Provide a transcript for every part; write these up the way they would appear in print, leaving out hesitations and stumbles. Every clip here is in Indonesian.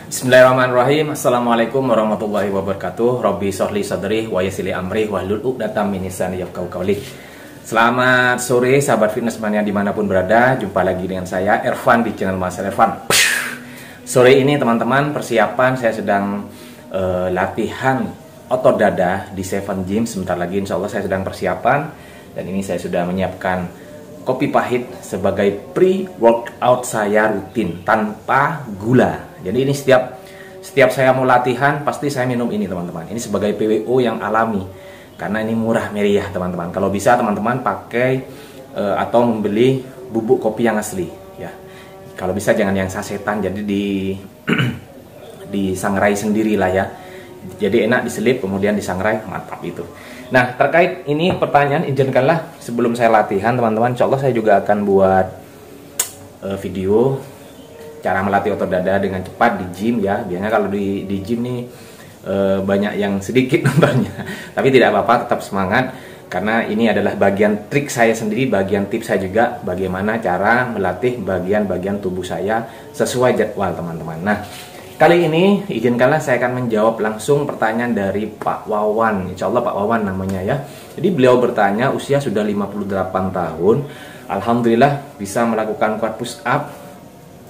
Bismillahirrahmanirrahim. Assalamualaikum warahmatullahi wabarakatuh. Robbi sholli sadri wa yassir li amri wahlul 'uqdatam min lisani yafqahu qawli. Selamat sore sahabat fitness mania dimanapun berada. Jumpa lagi dengan saya Ervan di channel Mas Ervan. Sore ini teman-teman, persiapan saya sedang latihan otot dada di Seven Gym. Sebentar lagi insya Allah saya sedang persiapan. Dan ini saya sudah menyiapkan kopi pahit sebagai pre-workout saya rutin tanpa gula. Jadi ini setiap saya mau latihan pasti saya minum ini teman-teman. Ini sebagai PWO yang alami karena ini murah meriah teman-teman. Kalau bisa teman-teman pakai atau membeli bubuk kopi yang asli ya. Kalau bisa jangan yang sasetan, jadi disangrai sendiri lah ya. Jadi enak diselip kemudian disangrai, mantap itu. Nah, terkait ini pertanyaan, izinkanlah sebelum saya latihan teman-teman, insya Allah saya juga akan buat video cara melatih otot dada dengan cepat di gym ya. Biasanya kalau di gym nih banyak yang sedikit nontonnya, tapi tidak apa-apa, tetap semangat karena ini adalah bagian trik saya sendiri, bagian tips saya juga bagaimana cara melatih bagian-bagian tubuh saya sesuai jadwal teman-teman. Nah, kali ini izinkanlah saya akan menjawab langsung pertanyaan dari Pak Wawan. Insya Allah Pak Wawan namanya ya. Jadi beliau bertanya, usia sudah 58 tahun, alhamdulillah bisa melakukan quad push up,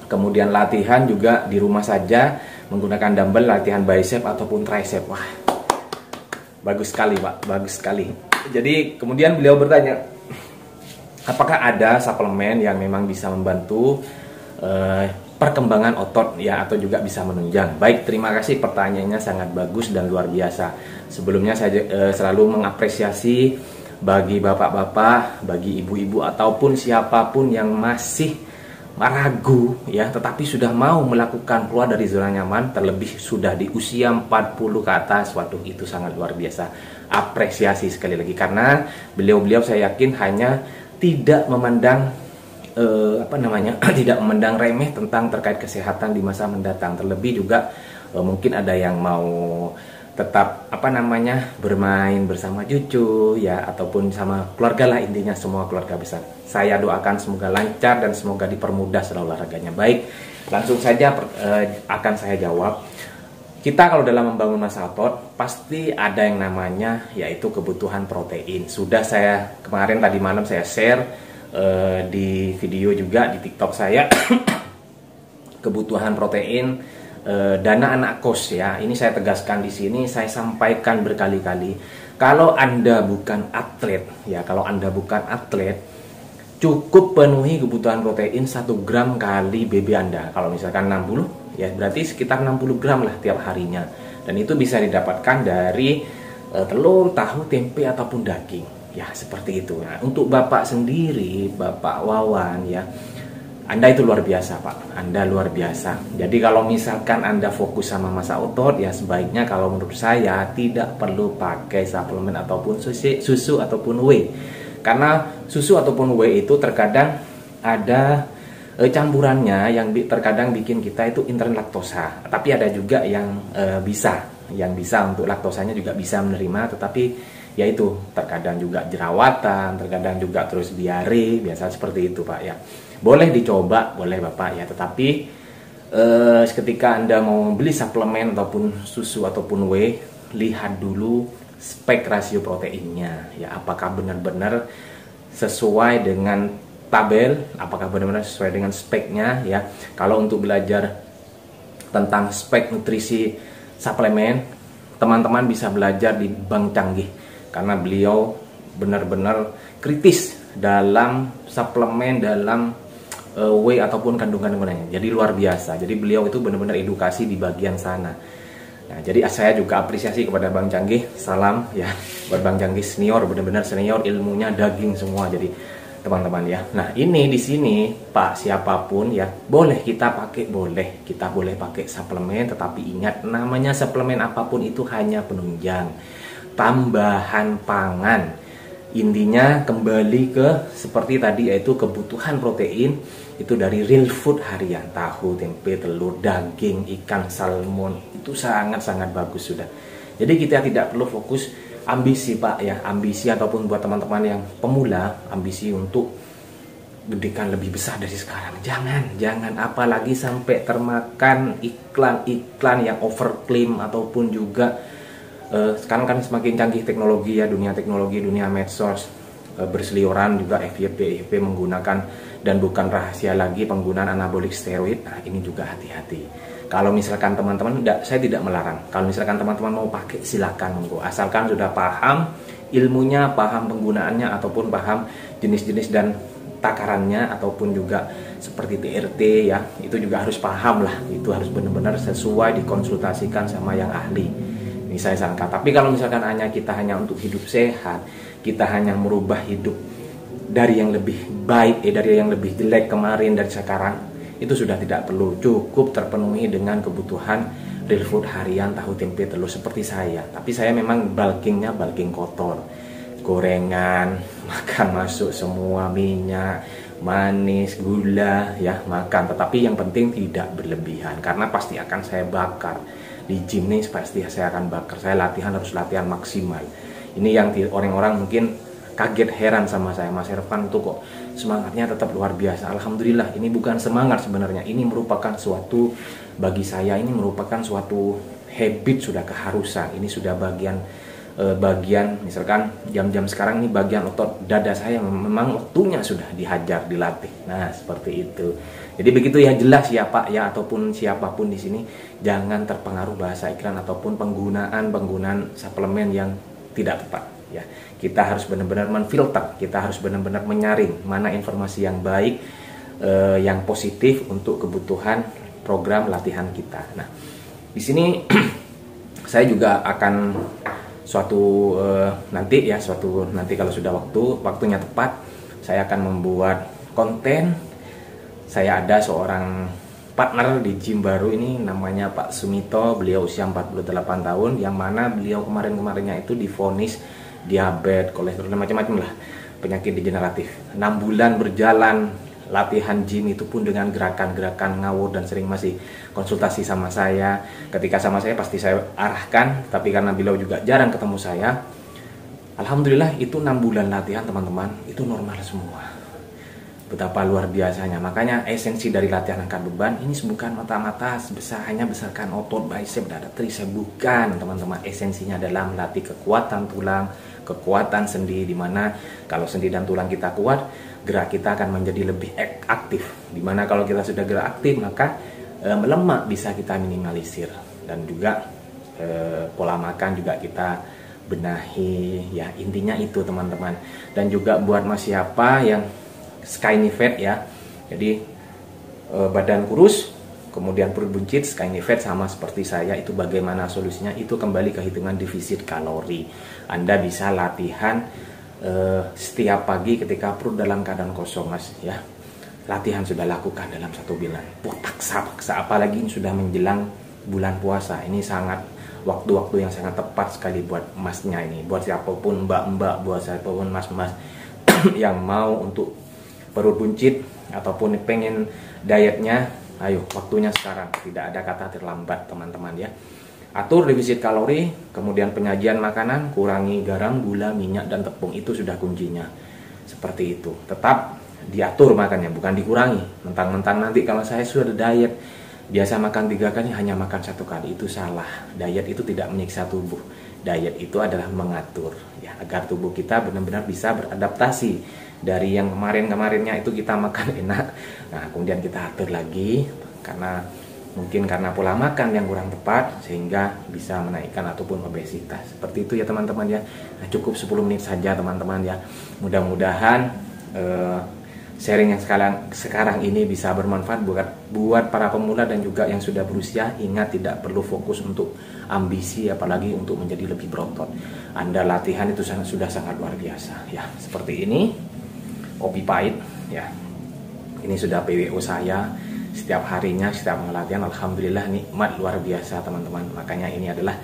kemudian latihan juga di rumah saja menggunakan dumbbell, latihan bicep ataupun tricep. Wah, bagus sekali Pak, bagus sekali. Jadi kemudian beliau bertanya, apakah ada suplemen yang memang bisa membantu perkembangan otot ya, atau juga bisa menunjang? Baik, terima kasih, pertanyaannya sangat bagus dan luar biasa. Sebelumnya saya selalu mengapresiasi bagi bapak-bapak, bagi ibu-ibu ataupun siapapun yang masih ragu ya, tetapi sudah mau melakukan keluar dari zona nyaman, terlebih sudah di usia 40 ke atas. Waduh, itu sangat luar biasa. Apresiasi sekali lagi karena beliau-beliau saya yakin hanya tidak memandang tidak memandang remeh tentang terkait kesehatan di masa mendatang. Terlebih juga mungkin ada yang mau tetap bermain bersama cucu ya, ataupun sama keluarga lah, intinya semua keluarga besar. Saya doakan semoga lancar dan semoga dipermudah selalu olahraganya. Baik, langsung saja akan saya jawab. Kita kalau dalam membangun massa otot pasti ada yang namanya yaitu kebutuhan protein. Sudah saya kemarin tadi malam saya share di video juga di TikTok saya kebutuhan protein dana anak kos ya. Ini saya tegaskan di sini, saya sampaikan berkali-kali. Kalau Anda bukan atlet ya, kalau Anda bukan atlet, cukup penuhi kebutuhan protein 1 gram kali BB Anda. Kalau misalkan 60 ya, berarti sekitar 60 gram lah tiap harinya. Dan itu bisa didapatkan dari telur, tahu, tempe ataupun daging. Ya, seperti itu. Nah, untuk Bapak sendiri, Bapak Wawan ya, Anda itu luar biasa Pak, Anda luar biasa. Jadi kalau misalkan Anda fokus sama massa otot ya, sebaiknya kalau menurut saya tidak perlu pakai suplemen ataupun susu ataupun whey. Karena susu ataupun whey itu terkadang ada campurannya yang terkadang bikin kita itu intoleran laktosa. Tapi ada juga yang bisa untuk laktosanya juga bisa menerima, tetapi yaitu terkadang juga jerawatan, terkadang juga terus diare, biasa seperti itu Pak ya. Boleh dicoba, boleh Bapak ya, tetapi ketika Anda mau beli suplemen ataupun susu ataupun whey, lihat dulu spek rasio proteinnya ya, apakah benar-benar sesuai dengan tabel, apakah benar-benar sesuai dengan speknya ya. Kalau untuk belajar tentang spek nutrisi suplemen, teman-teman bisa belajar di Bang Canggih karena beliau benar-benar kritis dalam suplemen, dalam whey ataupun kandungan-kandungannya. Jadi luar biasa. Jadi beliau itu benar-benar edukasi di bagian sana. Nah, jadi saya juga apresiasi kepada Bang Canggih. Salam ya buat Bang Canggih, senior, benar-benar senior, ilmunya daging semua. Jadi teman-teman ya. Nah, ini di sini Pak, siapapun ya, boleh kita boleh pakai suplemen, tetapi ingat namanya suplemen apapun itu hanya penunjang, tambahan pangan. Intinya kembali ke seperti tadi, yaitu kebutuhan protein itu dari real food harian, tahu, tempe, telur, daging, ikan, salmon, itu sangat-sangat bagus sudah. Jadi kita tidak perlu fokus ambisi Pak ya, ambisi ataupun buat teman-teman yang pemula, ambisi untuk gedekan lebih besar dari sekarang. Jangan apalagi sampai termakan iklan-iklan yang overclaim ataupun juga sekarang kan semakin canggih teknologi ya, dunia teknologi, dunia medsos, berseliweran juga FYP menggunakan, dan bukan rahasia lagi penggunaan anabolik steroid. Nah, ini juga hati-hati. Kalau misalkan teman-teman, saya tidak melarang. Kalau misalkan teman-teman mau pakai, silakan monggo. Asalkan sudah paham ilmunya, paham penggunaannya, ataupun paham jenis-jenis dan takarannya, ataupun juga seperti TRT ya, itu juga harus paham lah. Itu harus benar-benar sesuai, dikonsultasikan sama yang ahli. Ini saya sangka. Tapi kalau misalkan kita hanya untuk hidup sehat, kita hanya merubah hidup dari yang lebih baik, dari yang lebih jelek kemarin dari sekarang, itu sudah tidak perlu. Cukup terpenuhi dengan kebutuhan real food harian, tahu tempe telur seperti saya. Tapi saya memang bulkingnya bulking kotor, gorengan, makan masuk semua, minyak, manis, gula ya makan. Tetapi yang penting tidak berlebihan, karena pasti akan saya bakar di gym nih, pasti saya akan bakar. Saya harus latihan maksimal. Ini yang orang-orang mungkin kaget, heran sama saya, Mas Ervan tuh kok semangatnya tetap luar biasa. Alhamdulillah, ini bukan semangat sebenarnya, ini merupakan suatu, bagi saya ini merupakan suatu habit, sudah keharusan. Ini sudah bagian misalkan jam-jam sekarang ini bagian otot dada saya memang waktunya sudah dihajar, dilatih. Nah, seperti itu. Jadi begitu ya, jelas ya Pak ya, ataupun siapapun di sini, jangan terpengaruh bahasa iklan ataupun penggunaan suplemen yang tidak tepat ya. Kita harus benar-benar menfilter, kita harus benar-benar menyaring mana informasi yang baik, yang positif untuk kebutuhan program latihan kita. Nah, di sini saya juga akan nanti kalau sudah waktunya tepat, saya akan membuat konten. Saya ada seorang partner di gym baru ini, namanya Pak Sumito. Beliau usia 48 tahun, yang mana beliau kemarin-kemarinnya itu divonis diabetes, kolesterol, macam-macam lah, penyakit degeneratif. 6 bulan berjalan latihan gym, itu pun dengan gerakan-gerakan ngawur, dan sering masih konsultasi sama saya. Ketika sama saya pasti saya arahkan, tapi karena beliau juga jarang ketemu saya, alhamdulillah itu 6 bulan latihan teman-teman, itu normal semua. Betapa luar biasanya. Makanya esensi dari latihan angkat beban ini bukan mata-mata hanya besarkan otot, bicep, dada, tricep, bukan teman-teman. Esensinya adalah melatih kekuatan tulang, kekuatan sendi, dimana kalau sendi dan tulang kita kuat, gerak kita akan menjadi lebih aktif. Dimana kalau kita sudah gerak aktif, maka lemak bisa kita minimalisir, dan juga pola makan juga kita benahi ya. Intinya itu teman-teman. Dan juga buat mas siapa yang skinny fat ya, jadi badan kurus kemudian perut buncit, skinny fat sama seperti saya, itu bagaimana solusinya? Itu kembali ke hitungan defisit kalori. Anda bisa latihan setiap pagi ketika perut dalam keadaan kosong mas ya. Latihan sudah lakukan dalam 1 bulan, paksa, apalagi ini sudah menjelang bulan puasa. Ini sangat waktu-waktu yang sangat tepat sekali buat masnya ini, buat siapapun, mbak-mbak, buat siapapun mas-mas yang mau untuk perut buncit ataupun pengen dietnya, ayo waktunya sekarang. Tidak ada kata terlambat teman-teman ya. Atur defisit kalori, kemudian penyajian makanan, kurangi garam, gula, minyak, dan tepung. Itu sudah kuncinya. Seperti itu. Tetap diatur makannya, bukan dikurangi. Mentang-mentang nanti kalau saya sudah diet, biasa makan 3 kali, hanya makan 1 kali, itu salah. Diet itu tidak menyiksa tubuh. Diet itu adalah mengatur ya, agar tubuh kita benar-benar bisa beradaptasi dari yang kemarin-kemarinnya itu kita makan enak. Nah, kemudian kita atur lagi, karena pola makan yang kurang tepat sehingga bisa menaikkan ataupun obesitas. Seperti itu ya teman-teman ya. Nah, cukup 10 menit saja teman-teman ya. Mudah-mudahan sharing yang sekarang ini bisa bermanfaat buat para pemula dan juga yang sudah berusia. Ingat, tidak perlu fokus untuk ambisi, apalagi untuk menjadi lebih berotot. Anda latihan itu sudah sangat luar biasa ya. Seperti ini, kopi pahit ya. Ini sudah PWO saya setiap harinya, setiap latihan, alhamdulillah nikmat luar biasa teman-teman. Makanya ini adalah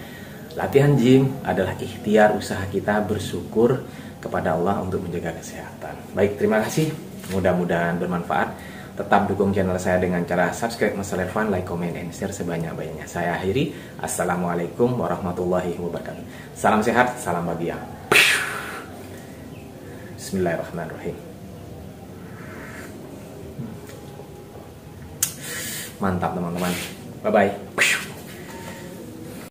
latihan gym, adalah ikhtiar usaha kita bersyukur kepada Allah untuk menjaga kesehatan. Baik, terima kasih. Mudah-mudahan bermanfaat. Tetap dukung channel saya dengan cara subscribe, Mas Ervan, like, comment, and share sebanyak-banyaknya. Saya akhiri. Assalamualaikum warahmatullahi wabarakatuh. Salam sehat, salam bahagia. Bismillahirrahmanirrahim. Mantap teman-teman. Bye-bye.